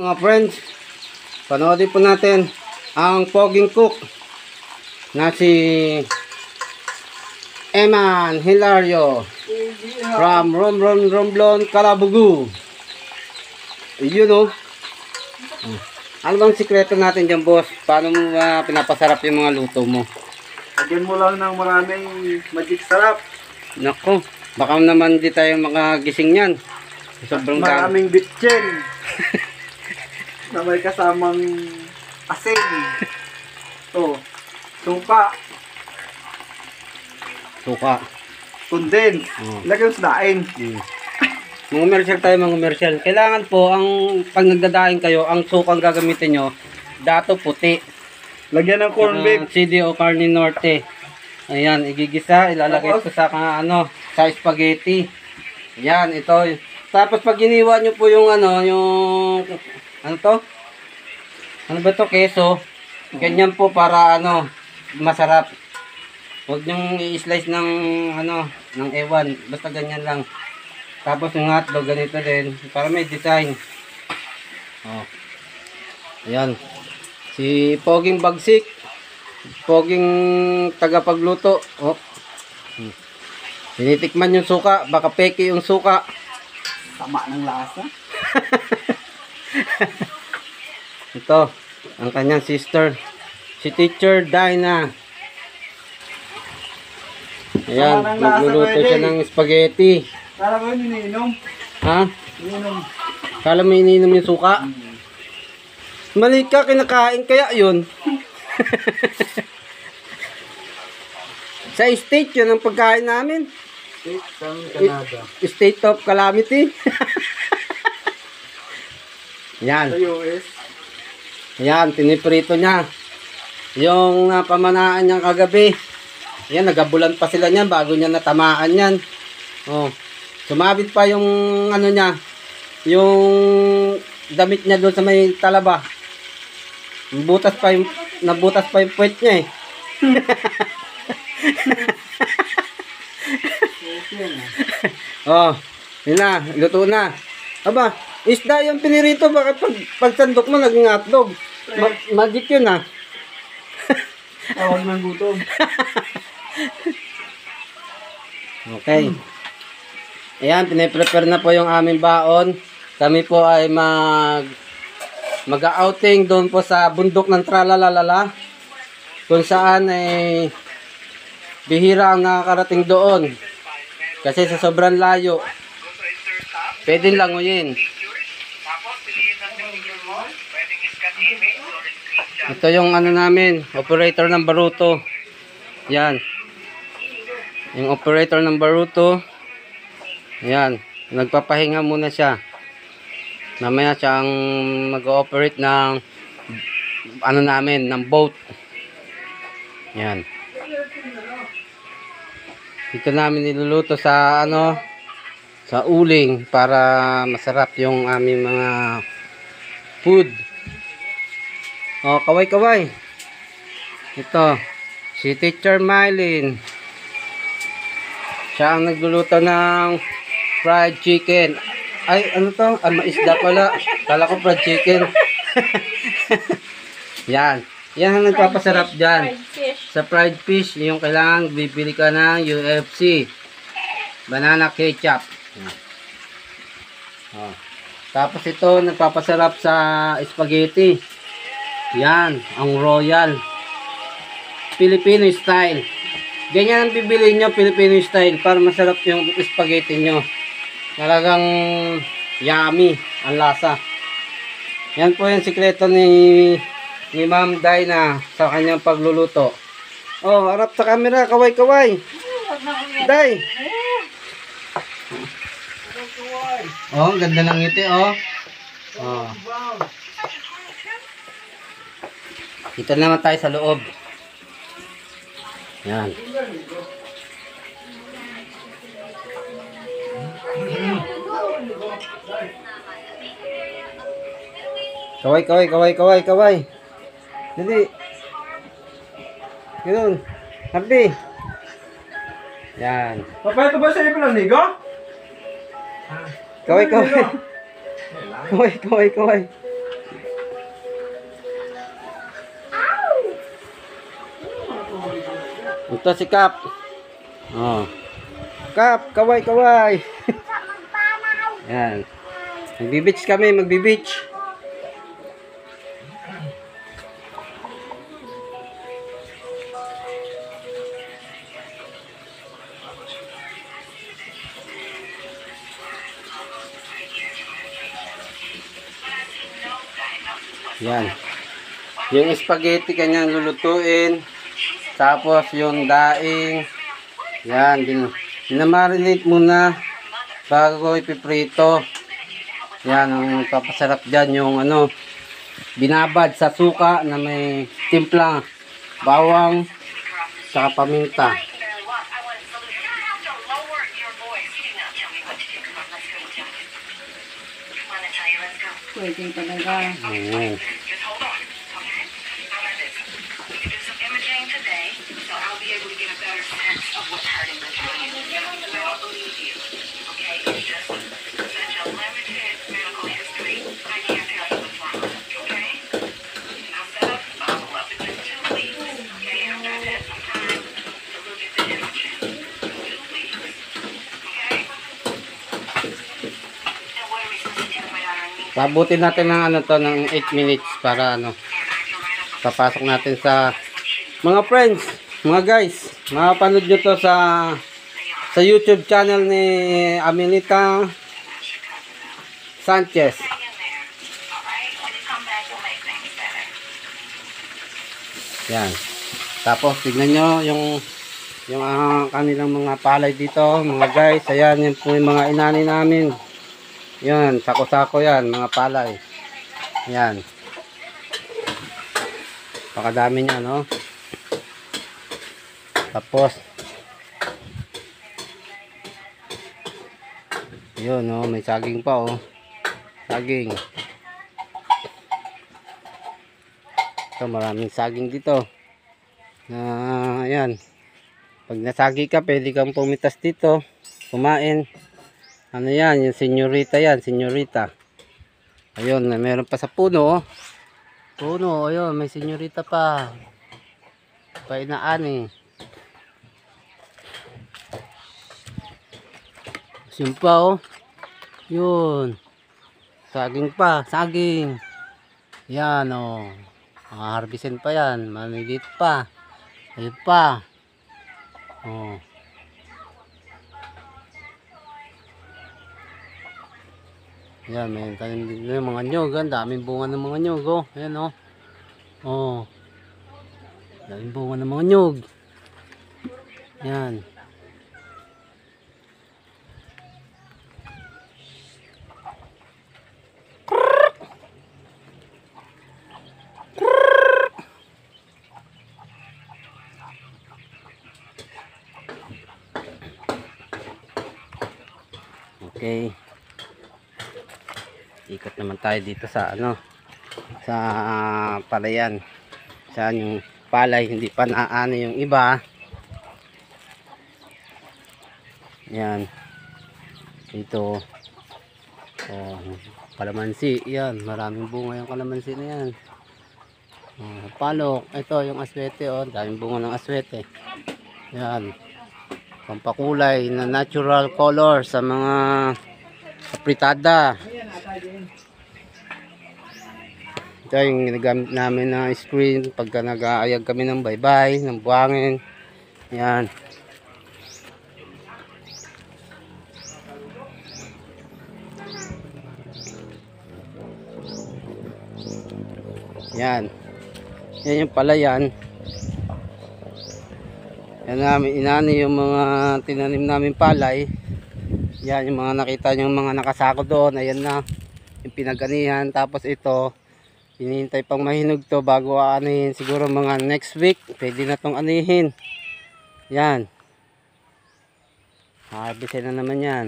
Mga friends, panoodin po natin ang poging cook na si Eman Hilario from Romblon, Calabugu. Yun o. Ano bang sikreto natin dyan, boss? Paano mo pinapasarap yung mga luto mo? Lagyan mo lang ng maraming magic sarap. Nako, baka naman di tayo makagising yan. Sobrang Maraming bitchin. Na may kasamang asin. Oh, suka, suka. condensed. Lagyan sa daing. Mga commercial. Kailangan po, pag nagdadaing kayo, ang sukang gagamitin nyo, dato puti. Lagyan ng corn beef. CDO Carne Norte. Ayan, igigisa, ilalagay ko sa sa spaghetti. Ayan, ito. Tapos pag iniwa nyo po yung ano to? Ano ba to? Keso. Ganyan po para masarap. Huwag nyong i-slice ng ng ewan. Basta ganyan lang. Tapos yung hotdog ganito din para may design. Oh. Ayan. Si Poging Bagsik. Poging tagapagluto. Oh. Tinitikman yung suka, baka peke yung suka. Tama ng lasa. Ito, ang kanyang sister, si Teacher Dinah. Ayan, nagluluto siya ng spaghetti. Kala ko yun iniinom. Ha? Iniinom. Kala mo iniinom yung suka? Mali ka, kinakain kaya yun. Sa state yun ang pagkain namin. Canada. State of calamity. Yan. Sa US. Yan, tiniprito niya. Yung pamanaan niya kagabi. Yan, nagabulan pa sila niyan bago niya natamaan yan. Oh. Sumabit pa yung niya. Yung damit niya doon sa may talaba. Nabutas pa yung puwet niya eh. Oh, yun na, luto na. Aba, isda yung pinirito, bakit pag sandok mo naging hotdog? Magic yun ah. Tawag ng gutom. Okay. Ayan, piniprepare na po yung aming baon. Kami po ay mag-outing doon po sa bundok ng Tralalala. Kung saan ay bihira ang nakakarating doon. Kasi sa sobrang layo, pwedeng languyin. Ito yung namin, operator ng baruto. Yan. Yung operator ng baruto. Yan. Nagpapahinga muna siya. Mamaya siya ang mag-ooperate ng namin, ng boat. Yan. Ito namin niluluto sa sa uling para masarap yung aming mga food. Oh, kaway. Ito, si Teacher Mylene. Siya ang nagluluto ng fried chicken. Ay, ano to? Maisda pala. Kala ko fried chicken. Yan. Yan ang nagpapasarap dyan. Sa fried fish, yung kailangan bibili ka ng UFC. Banana ketchup. Oh. Tapos ito, nagpapasarap sa spaghetti. Yan, ang royal. Filipino style. Ganyan ang bibili nyo, Filipino style, para masarap yung spaghetti nyo. Talagang yummy ang lasa. Yan po yung sikreto ni Ma'am Dinah sa kanyang pagluluto. Oh, harap sa camera, kaway. Day. Oh, ganda ng ngiti, oh. Oh. Dito naman tayo sa loob. Yan. Kaway. Dali. Ganun. Happy. Yan. Papa, ito ba sa iyo lang, Nigo? Kaway. Ito si Kap. Oh. Kap, kaway, kaway. Yan. Magbi-beach kami, magbi-beach. Yan. Yung spaghetti kanyang lulutuin. Tapos yung daing. Yan. Dinamarinate muna bago ipiprito. Yan. Ang papasarap dyan yung ano, binabad sa suka na may timpla, bawang, saka paminta. Pwede talaga. Mm. Pabutin natin ng ano to ng 8 minutes para ano, papasok natin sa mga friends, mga guys, mapanood nyo to sa YouTube channel ni Amelita Sanchez. Yan. Tapos tignan nyo yung kanilang mga palay dito, mga guys. Ayan, yan po yung mga inani namin. Yan, sako-sako yan, mga palay. Yan. Pakadami niya, no? Tapos, yun, no? May saging pa, oh. Saging. Ito, maraming saging dito. Ayan. Pag nasagi ka, pwede kang pumitas dito. Kumain. Ano yan? Yung senyorita yan. Senyorita. Ayun. Meron pa sa puno. Puno. Ayun. May senyorita pa. Painaan eh. Yun pa oh. Yun. Saging pa. Saging. Yan oh. Harbisin pa yan. Malilit pa. Ayun pa. Oh. Yan, may tanim din yung mga nyog. Ang daming bunga ng mga nyog. Oh. Ayan oh. Oh. Daming bunga ng mga nyog. Yan. Okay. Ikot naman tayo dito sa ano, sa palayan. Saan yung palay hindi pa naano yung iba. Yan. Dito. Oh, kalamansi. Yan, maraming bunga yung kalamansi na yan. Oh, palok. Ito yung aswete oh, daming bunga ng aswete. Yan. Pampakulay na natural color sa mga apritada. Ito yung ginagamit namin na screen pagka nag-aayag kami ng baybay, ng buhangin. Yan. Yan. Yan yung palayan. Yan namin inani yung mga tinanim namin palay. Yan yung mga nakita nyo mga nakasako doon. Ayan na yung pinag-anihan. Tapos ito hinihintay pang mahinog to bago aanihin. Siguro mga next week pwede na tong anihin. Yan. Harvestin na naman yan.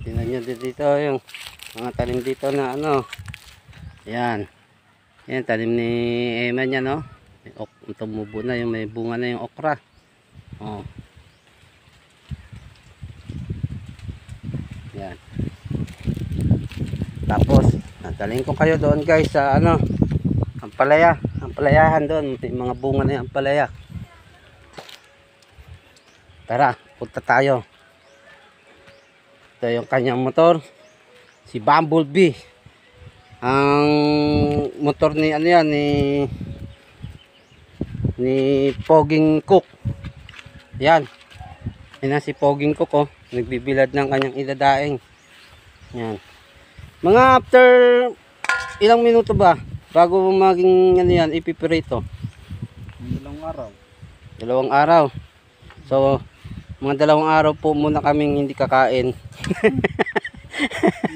Tingnan nyo dito yung mga tanim dito na ano. Yan. Yan tanim ni Emma niya no. Tumubo na yung may bunga na yung okra. Oh. Yan. Tapos, nadalhin ko kayo doon guys sa ano, ampalaya. Ampalayahan doon. May mga bunga na yung ampalaya. Tara, punta tayo. Ito yung kanyang motor. Si Bumblebee. Ang motor ni ano yan, ni Poging Cook. Yan. Yan na si Poging Cook, oh. Nagbibilad ng kanyang idadaing. Yan. Mga after ilang minuto ba bago maging ano yan, ipiprito? 2 araw. 2 araw. So, mga 2 araw po muna kaming hindi kakain.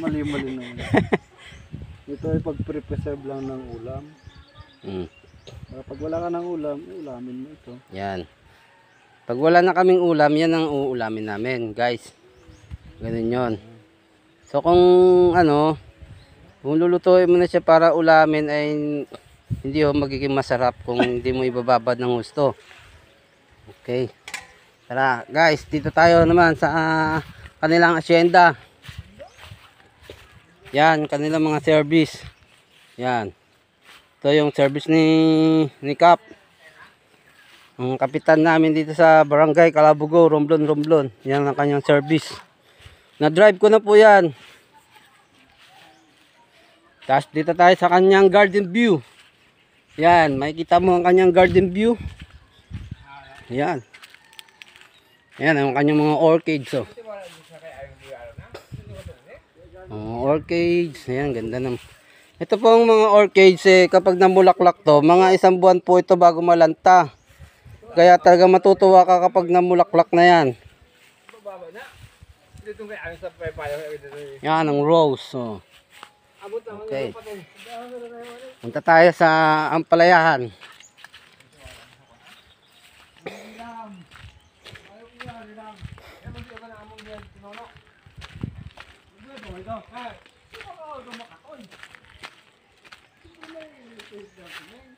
Mali-mali naman. Ito ay pag-preserve lang ng ulam. Pag wala ka ng ulam, ulamin mo ito. Yan. Pag wala na kaming ulam, yan ang uulamin namin, guys. Ganun yon. So kung ano, kung lulutuin mo na siya para ulamin ay hindi ho magiging masarap kung hindi mo ibababad ng gusto. Okay. Tara, guys, dito tayo naman sa kanilang asyenda. Yan, kanilang mga service. Yan. Ito yung service ni Kap. Ang kapitan namin dito sa Barangay Calabugo, Romblon. Yan ang kanyang service. Na-drive ko na po yan. Tapos dito tayo sa kanyang garden view. Yan, makikita mo ang kanyang garden view. Yan. Yan ang kanyang mga orchids. Oh. Orchids. Ayan, ganda ng... Ito po ang mga orchids kapag namulaklak to, mga 1 buwan po ito bago malanta. Kaya talaga matutuwa ka kapag namulaklak na yan. Yan ang rose. Oh. Okay. Punta tayo sa ampalayahan.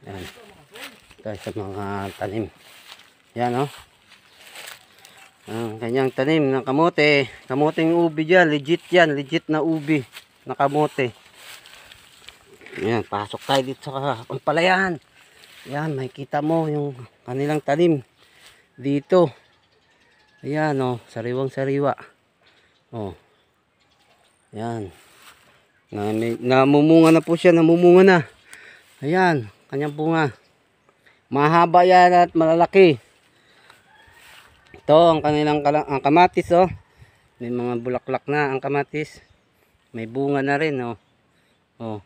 Yan. Tayo sa mga tanim. Yan, oh. Ang kanyang tanim ng kamote. Kamoting ubi dyan. Legit yan. Legit na ubi na kamote. Yan. Pasok tayo dito sa ampalayahan. Yan. Makikita mo yung kanilang tanim. Dito. Ayan, oh. Sariwang sariwa. Oh. Yan. Namumunga na po siya. Namumunga na. Ayan. Kanyang bunga. Mahaba yan at malalaki. Ito ang kanilang ang kamatis, oh. May mga bulaklak na ang kamatis. May bunga na rin, oh. Oh.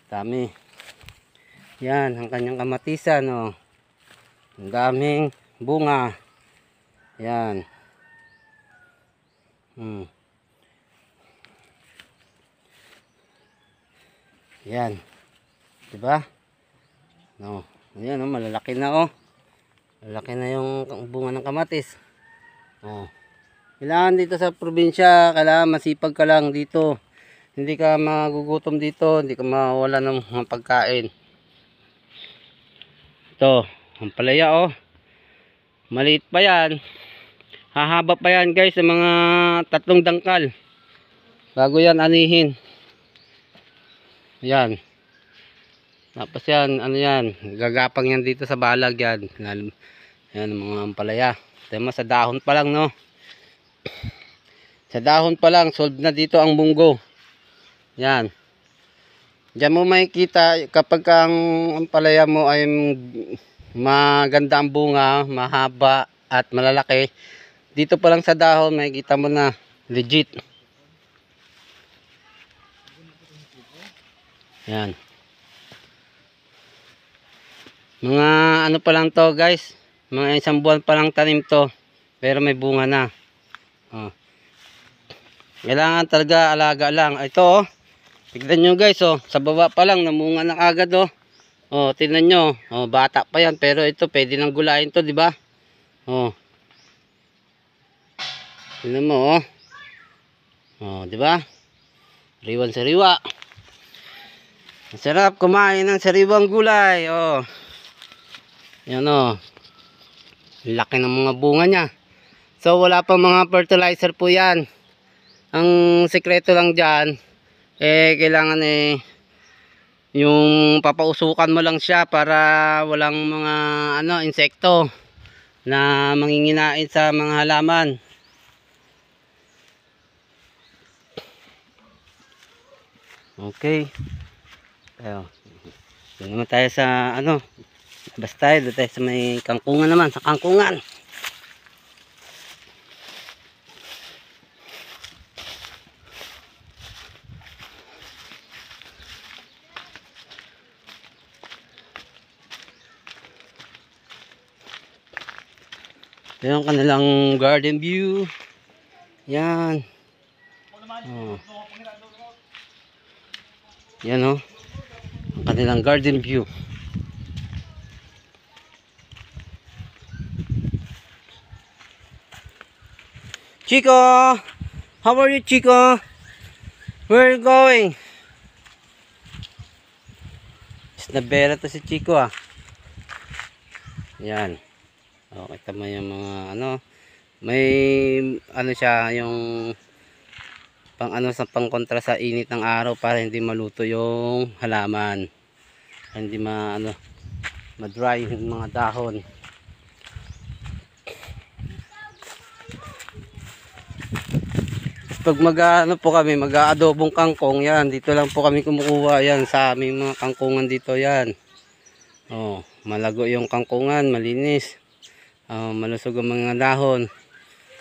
Dami. Yan ang kanyang kamatisan, oh. Ang daming bunga. Yan. Yan. Diba? No. Ayan, oh, malalaki na, oh. Malalaki na yung bunga ng kamatis. Oh. Kailangan dito sa probinsya, kailangan masipag ka lang dito. Hindi ka magugutom dito, hindi ka mawala ng mga pagkain. Ito, ang palaya, oh. Maliit pa yan. Hahaba pa yan, guys, sa mga 3 dangkal. Bago yan anihin. Ayan. Tapos yan, ano yan, gagapang yan dito sa balag yan. Yan, mga ampalaya. Tema sa dahon pa lang, no? Sa dahon pa lang, solve na dito ang munggo. Yan. Diyan mo makikita kapag ang ampalaya mo ay maganda ang bunga, mahaba at malalaki. Dito pa lang sa dahon, makikita mo na legit. Yan. Mga ano pa lang to, guys, mga 1 buwan pa lang tanim to, pero may bunga na. Oh. Kailangan talaga alaga lang. Ito, oh, tignan nyo, guys, oh, sa baba pa lang namunga na agad, oh. Oh, tignan nyo, oh, bata pa yan, pero ito pwede nang gulayin to, di ba? Oh. Tignan mo, oh. Oh, di ba? Sariwan sariwa. Masarap kumain ng sariwang gulay, oh. Yan, oh. Laki ng mga bunga niya. So wala pa mga fertilizer po yan. Ang sekreto lang dyan, kailangan yung papausukan mo lang siya para walang mga ano insekto na manginginain sa mga halaman. Okay. Tayo. Doon naman tayo sa ano, labas tayo, doon tayo sa may kangkungan naman, sa kangkungan. Ito yung kanilang garden view. Yan. Oh. Yan oh. Ang kanilang garden view. Chico! How are you, Chico? Where are you going? Isnabera to si Chico ah. Yan. O, kita mo yung mga ano. May ano siya, yung pang ano sa pangkontra sa init ng araw para hindi maluto yung halaman. Hindi ma-dry yung mga dahon. Pag mag-ano po kami, mag-aadobong kangkong, yan, dito lang po kami kumukuha yan sa aming mga kangkungan dito yan. Oh, malago yung kangkungan, malinis. Malusog ang mga dahon.